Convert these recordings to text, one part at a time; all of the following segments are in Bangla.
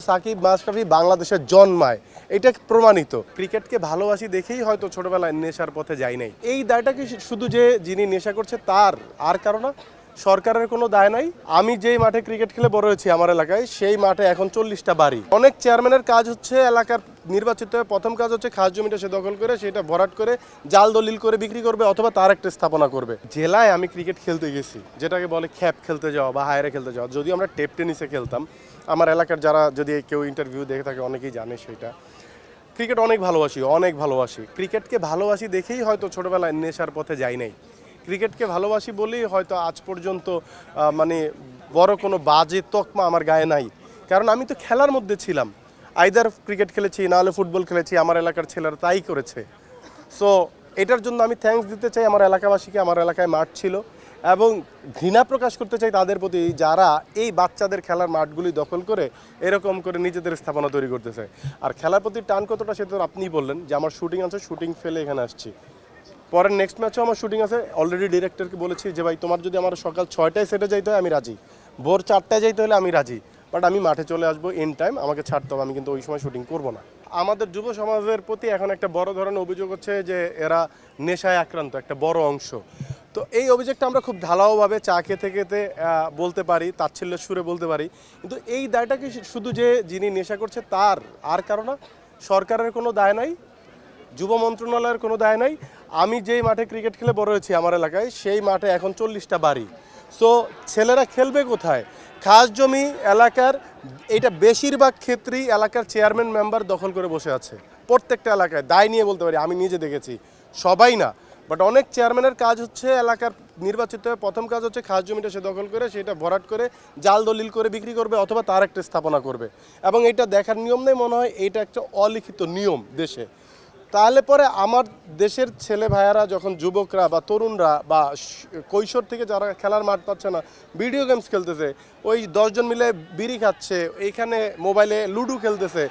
সাকিব মাশরাফি বাংলাদেশের জন্মায়, এটা প্রমাণিত। ক্রিকেটকে ভালোবাসি দেখেই হয়তো ছোটবেলায় নেশার পথে যাই নাই। এই দায়টা কি শুধু যে যিনি নেশা করছে তার, আর কারণ না, সরকারের কোনো দায় নাই। আমি যেই মাঠে ক্রিকেট খেলে বড় হয়েছি আমার এলাকায়, সেই মাঠে এখন 40টা বাড়ি। অনেক চেয়ারম্যানের কাজ হচ্ছে এলাকার নির্বাচিত প্রথম কাজ হচ্ছে খাস জমিটা সে দখল করে সেটা ভরাট করে জাল দলিল করে বিক্রি করবে অথবা তার একটা স্থাপনা করবে। জেলায় আমি ক্রিকেট খেলতে গেছি, যেটাকে বলে খ্যাপ খেলতে যাওয়া বা হায়ারে খেলতে যাওয়া। যদি আমরা টেপ টেনিসে খেলতাম, আমার এলাকার যারা যদি কেউ ইন্টারভিউ দেখে থাকে অনেকেই জানে সেটা। ক্রিকেট অনেক ভালোবাসি। ক্রিকেটকে ভালোবাসি দেখেই হয়তো ছোটবেলায় নেশার পথে যাই নাই। ক্রিকেটকে ভালোবাসি বলেই হয়তো আজ পর্যন্ত মানে বড় কোনো বাজে তকমা আমার গায়ে নাই। কারণ আমি তো খেলার মধ্যে ছিলাম, আইদার ক্রিকেট খেলেছি নাহলে ফুটবল খেলেছি, আমার এলাকার ছেলেরা তাই করেছে। সো এটার জন্য আমি থ্যাঙ্কস দিতে চাই আমার এলাকাবাসীকে। আমার এলাকায় মাঠ ছিল এবং ঘৃণা প্রকাশ করতে চাই তাদের প্রতি যারা এই বাচ্চাদের খেলার মাঠগুলি দখল করে এরকম করে নিজেদের স্থাপনা তৈরি করতে চায়। আর খেলার প্রতি টান কতটা সেটা তো আপনিই বললেন যে আমার শুটিং আছে, শুটিং ফেলে এখানে আসছি। পরের নেক্সট ম্যাচেও আমার শুটিং আছে। অলরেডি ডিরেক্টরকে বলেছি যে ভাই তোমার যদি আমার সকাল 6টায় সেটে যাইতে হয় আমি রাজি, ভোর 4টায় যাইতে হলে আমি রাজি, বাট আমি মাঠে চলে আসবো এন টাইম, আমাকে ছাড়তে হবে, আমি কিন্তু ওই সময় শুটিং করবো না। আমাদের যুব সমাজের প্রতি এখন একটা বড় ধরনের অভিযোগ হচ্ছে যে এরা নেশায় আক্রান্ত একটা বড় অংশ। তো এই অভিযোগটা আমরা খুব ঢালাওভাবে চা খেতে খেতে বলতে পারি, তাচ্ছিল্যের সুরে বলতে পারি। কিন্তু এই দায়টা কি শুধু যে যিনি নেশা করছে তার, আর কারণ না, সরকারের কোনো দায় নাই, যুব মন্ত্রণালয়ের কোনো দায় নাই। আমি যেই মাঠে ক্রিকেট খেলে বড় হয়েছি আমার এলাকায়, সেই মাঠে এখন 40টা বাড়ি। সো ছেলেরা খেলবে কোথায়? খাস জমি এলাকার, এটা বেশিরভাগ ক্ষেত্রেই এলাকার চেয়ারম্যান মেম্বার দখল করে বসে আছে। প্রত্যেকটা এলাকায় দায় নিয়ে বলতে পারি, আমি নিজে দেখেছি, সবাই না বাট অনেক চেয়ারম্যানের কাজ হচ্ছে এলাকার নির্বাচিত প্রথম কাজ হচ্ছে খাস জমিটা সে দখল করে সেটা ভরাট করে জাল দলিল করে বিক্রি করবে অথবা তার একটা স্থাপনা করবে। এবং এটা দেখার নিয়ম নেই, মনে হয় এটা একটা অলিখিত নিয়ম দেশে। তাহলে পরে আমার দেশের ছেলে ভাইয়ারা যখন যুবকরা বা তরুণরা বা কৈশোর থেকে যারা খেলার মাঠ পাচ্ছে না, ভিডিও গেমস খেলতেছে, ওই 10 জন মিলে বিড়ি খাচ্ছে, এইখানে মোবাইলে লুডো খেলতেছে,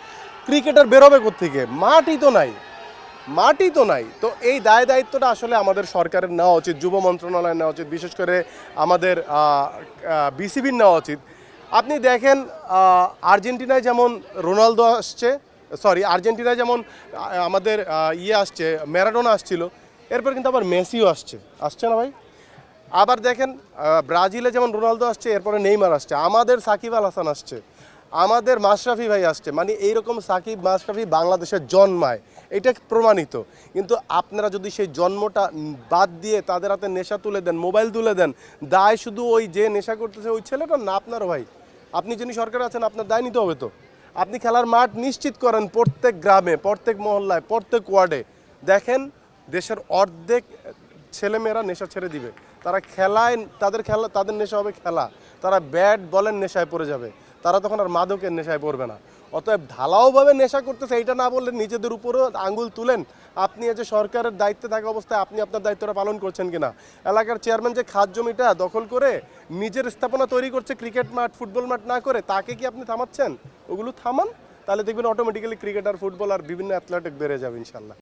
ক্রিকেটার বেরোবে কোত্থেকে? মাটি তো নাই। তো এই দায়িত্বটা আসলে আমাদের সরকারের নেওয়া উচিত, যুব মন্ত্রণালয়ের নেওয়া উচিত, বিশেষ করে আমাদের বিসিবির নেওয়া উচিত। আপনি দেখেন আর্জেন্টিনায় যেমন রোনালদো আসছে, আর্জেন্টিনায় যেমন আমাদের আসছে, ম্যারাডোনা আসছিল, এরপর কিন্তু আবার মেসিও আসছে না ভাই? আবার দেখেন ব্রাজিলে যেমন রোনালদো আসছে, এরপরে নেইমার আসছে, আমাদের সাকিব আল হাসান আসছে, আমাদের মাশরাফি ভাই আসছে। মানে এইরকম সাকিব মাশরাফি বাংলাদেশের জন্মায়, এটা প্রমাণিত। কিন্তু আপনারা যদি সেই জন্মটা বাদ দিয়ে তাদের হাতে নেশা তুলে দেন, মোবাইল তুলে দেন, দায় শুধু ওই যে নেশা করতেছে ওই ছেলেটা না, আপনারও ভাই। আপনি যিনি সরকারে আছেন আপনার দায় নিতে হবে তো। আপনি খেলার মাঠ নিশ্চিত করেন প্রত্যেক গ্রামে, প্রত্যেক মহল্লায়, প্রত্যেক ওয়ার্ডে। দেখেন দেশের অর্ধেক ছেলেমেয়েরা নেশা ছেড়ে দিবে, তারা খেলায়, তাদের নেশা হবে খেলা, তারা ব্যাট বলের নেশায় পড়ে যাবে, তারা তখন আর মাদকের নেশায় পড়বে না। অতএব ঢালাওভাবে নেশা করতেছে এইটা না বললে নিজেদের উপরেও আঙ্গুল তুলেন। আপনি যে সরকারের দায়িত্বে থাকা অবস্থায় আপনি আপনার দায়িত্বটা পালন করছেন কিনা? এলাকার চেয়ারম্যান যে খাস জমিটা দখল করে নিজের স্থাপনা তৈরি করছে ক্রিকেট মাঠ ফুটবল মাঠ না করে, তাকে কি আপনি থামাচ্ছেন? ওগুলো থামান, তাহলে দেখবেন অটোমেটিক্যালি ক্রিকেট আর ফুটবল আর বিভিন্ন অ্যাথলেটিক বেড়ে যাবে ইনশাল্লাহ।